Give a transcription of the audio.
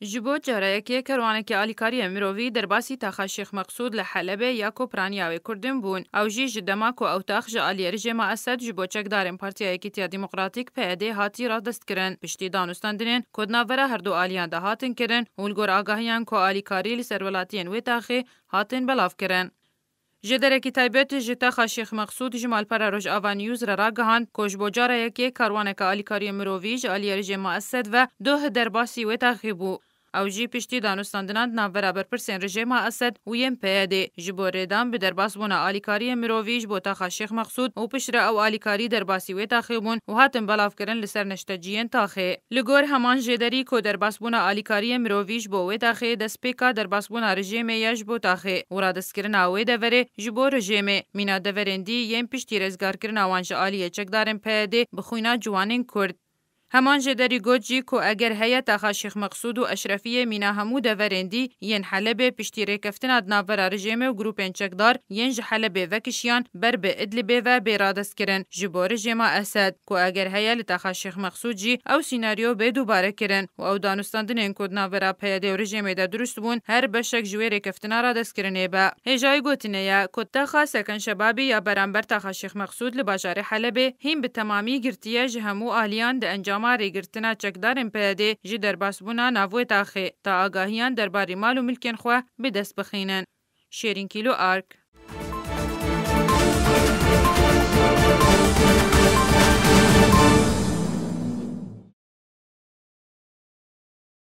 جبو جارایکی کروانکی آلیکاری مروی در باسی تاخا شیخ مقصود لحلبه یا کوپرانیاوی کردن بون او جی جدماکو او تاخ جالی رژیم اسد جبو چکدارن پارتیا یکیتیا دموکراتیک پیاده هاتی را دست کرن پشتی دانستاندنن کدناورا هر دو آلیان ده هاتن کرن ولگور آگاهیان کو آلیکاری لسر ولاتین و تاخی هاتن بلاف کرن جدرکی تایبت جتا شیخ مقصود جمال پر روز آوانیوز را راگهاند کش بوجاره یکی کاروانک آلیکاری مروی جالی رژیم اسد و دو درباسی و تاخی بو او جی پشتی دانستاندنان ناورا برپرسین رژیم اسد ویم پیاده جبو ریدان به درباس بونا آلیکاری مرویج بو تاخا شیخ مقصود او پشره او آلیکاری درباسی و تاخی بون و هاتن بلاف کرن لسر نشتجین تاخی لگور همان جدری کو درباس بونا آلیکاری مرویج بو و تاخی دسپیکا درباس بونا رژیم یج بو تاخی و را دسکرن او دوره جبو رژیم مینا دورندی یم پشتی رزگار کرن اوانج آلیه چکدارن پیاده بخوینا جوانین کرد همان جدری گوجی کو اگر هیئت آخا شیخ مقصود و اشرفیه مینا همو دورندی ین حلبه پشتی ریکفتن ادناورا رژیم و گروپین چکدار ین حلبه وکشیان بر به ادلبه و بیرادست کرن جبو رژیم اسد کو اگر هیئت آخا شیخ مقصود جی او سیناریو به دوباره کرن و او دانستاندن کدناورا پیاده و رژیم ده درست بون هر بشک جوی ریکفتن را دست کرنه با هجای گوتنه یا کتا سکن شبابی یا برانبر تاخا شیخ مقصود لباجار حلبه هم به تمامی گرتیه جهمو آلیان ده انجام ماری گرتنا چکدارن پیاده جی درباس بونا ناوی تاخی تا آگاهیان درباری مال و ملکن خواه به دست بخینن. شیرین کیلو آرک